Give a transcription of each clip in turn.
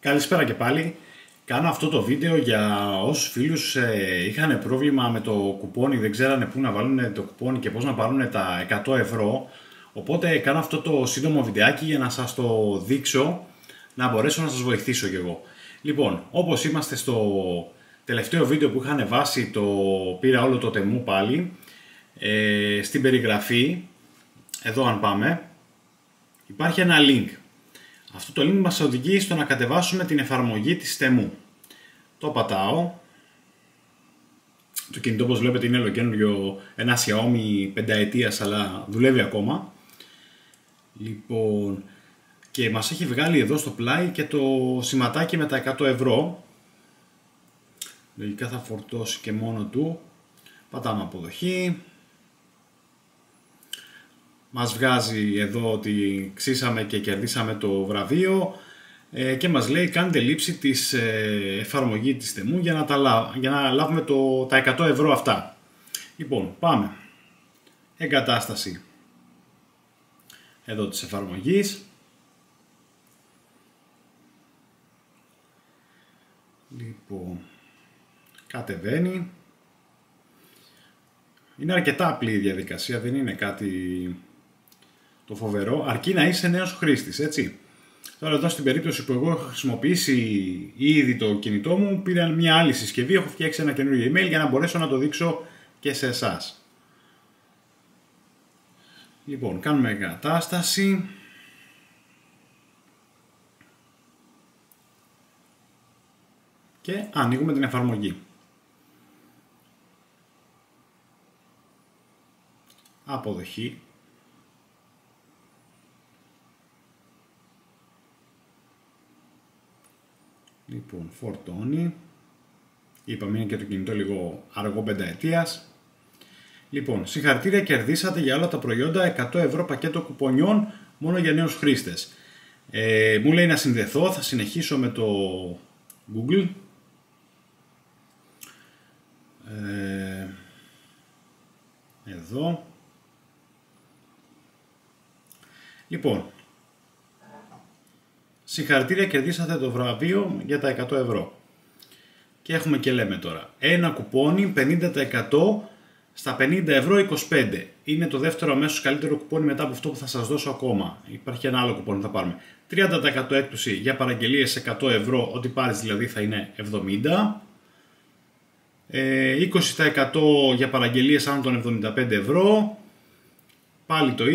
Καλησπέρα και πάλι. Κάνω αυτό το βίντεο για όσους φίλους είχαν πρόβλημα με το κουπόνι, δεν ξέρανε πού να βάλουν το κουπόνι και πώς να πάρουν τα 100 ευρώ. Οπότε κάνω αυτό το σύντομο βιντεάκι για να σας το δείξω, να μπορέσω να σας βοηθήσω κι εγώ. Λοιπόν, όπως είμαστε στο τελευταίο βίντεο που είχα ανεβάσει, πήρα όλο το Temu πάλι, στην περιγραφή, εδώ αν πάμε, υπάρχει ένα link. Αυτό το link μας οδηγεί στο να κατεβάσουμε την εφαρμογή της Temu. Το πατάω. Το κινητό, όπως βλέπετε, είναι ολοκαίνουργιο, ένα Xiaomi 5ετίας, αλλά δουλεύει ακόμα. Λοιπόν, και μας έχει βγάλει εδώ στο πλάι και το σηματάκι με τα 100 ευρώ. Λογικά θα φορτώσει και μόνο του. Πατάμε αποδοχή. Μας βγάζει εδώ ότι ξύσαμε και κερδίσαμε το βραβείο και μας λέει κάντε λήψη της εφαρμογή της Temu για να λάβουμε τα 100 ευρώ αυτά. Λοιπόν, πάμε. Εγκατάσταση εδώ της εφαρμογής. Λοιπόν, κατεβαίνει. Είναι αρκετά απλή η διαδικασία, δεν είναι κάτι το φοβερό, αρκεί να είσαι νέος χρήστης, έτσι. Τώρα εδώ στην περίπτωση που εγώ έχω χρησιμοποιήσει ήδη το κινητό μου, πήρα μια άλλη συσκευή, έχω φτιάξει ένα καινούριο email για να μπορέσω να το δείξω και σε εσάς. Λοιπόν, κάνουμε εγκατάσταση. Και ανοίγουμε την εφαρμογή. Αποδοχή. Λοιπόν, φορτώνει. Είπαμε, είναι και το κινητό λίγο αργό 5ετίας. Λοιπόν, συγχαρητήρια, κερδίσατε για όλα τα προϊόντα 100 ευρώ πακέτο κουπονιών μόνο για νέους χρήστες. Μου λέει να συνδεθώ, θα συνεχίσω με το Google. Εδώ. Λοιπόν, συγχαρητήρια, κερδίσατε το βραβείο για τα 100 ευρώ. Και έχουμε και λέμε τώρα, ένα κουπόνι 50% στα 50 ευρώ 25. Είναι το δεύτερο αμέσως καλύτερο κουπόνι μετά από αυτό που θα σας δώσω ακόμα. Υπάρχει ένα άλλο κουπόνι που θα πάρουμε. 30% έκπτωση για παραγγελίες 100 ευρώ, ό,τι πάρεις δηλαδή θα είναι 70. 20% για παραγγελίες άνω των 75 ευρώ. Πάλι το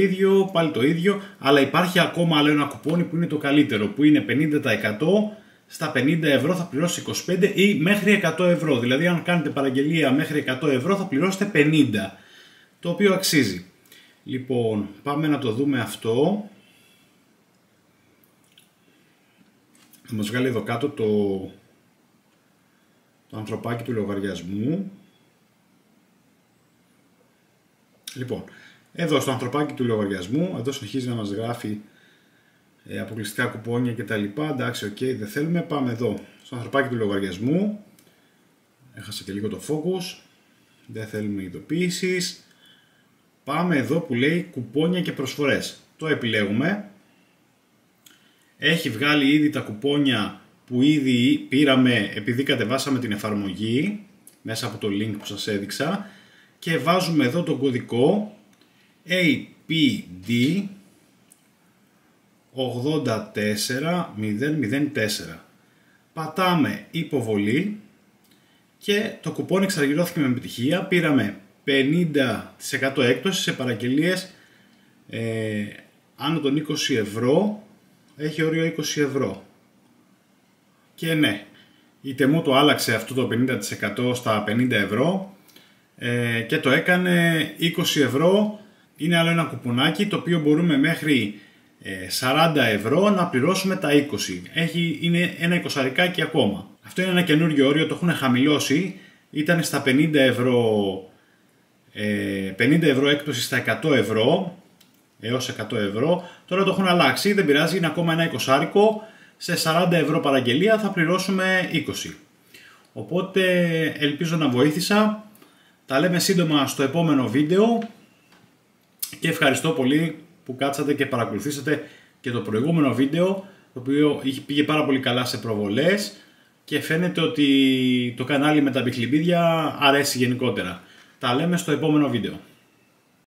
ίδιο, αλλά υπάρχει ακόμα άλλο ένα κουπόνι που είναι το καλύτερο, που είναι 50% στα 50 ευρώ θα πληρώσει 25 ή μέχρι 100 ευρώ. Δηλαδή αν κάνετε παραγγελία μέχρι 100 ευρώ θα πληρώσετε 50, το οποίο αξίζει. Λοιπόν, πάμε να το δούμε αυτό. Θα μας βγάλει εδώ κάτω το ανθρωπάκι του λογαριασμού. Λοιπόν, εδώ στο ανθρωπάκι του λογαριασμού, εδώ συνεχίζει να μας γράφει αποκλειστικά κουπόνια κτλ. Εντάξει, οκ, δεν θέλουμε. Πάμε εδώ στο ανθρωπάκι του λογαριασμού. Έχασα και λίγο το focus. Δεν θέλουμε ειδοποιήσεις. Πάμε εδώ που λέει κουπόνια και προσφορές. Το επιλέγουμε. Έχει βγάλει ήδη τα κουπόνια που ήδη πήραμε επειδή κατεβάσαμε την εφαρμογή μέσα από το link που σας έδειξα και βάζουμε εδώ τον κωδικό APD 84004. Πατάμε υποβολή και το κουπόνι εξαργυρώθηκε με επιτυχία. Πήραμε 50% έκπτωση σε παραγγελίες άνω των 20 ευρώ. Έχει όριο 20 ευρώ. Και ναι, η Temu το άλλαξε αυτό το 50% στα 50 ευρώ και το έκανε 20 ευρώ. Είναι άλλο ένα κουπονάκι το οποίο μπορούμε μέχρι 40 ευρώ να πληρώσουμε τα 20. Είναι ένα 20αρικάκι ακόμα. Αυτό είναι ένα καινούριο όριο, το έχουν χαμηλώσει. Ήταν στα 50 ευρώ, 50 ευρώ έκπτωση στα 100 ευρώ, έως 100 ευρώ. Τώρα το έχουν αλλάξει, δεν πειράζει, είναι ακόμα ένα 20άρικο. Σε 40 ευρώ παραγγελία θα πληρώσουμε 20. Οπότε ελπίζω να βοήθησα. Τα λέμε σύντομα στο επόμενο βίντεο. Και ευχαριστώ πολύ που κάτσατε και παρακολουθήσατε και το προηγούμενο βίντεο το οποίο πήγε πάρα πολύ καλά σε προβολές και φαίνεται ότι το κανάλι με τα μπιχλιμπίδια αρέσει γενικότερα. Τα λέμε στο επόμενο βίντεο.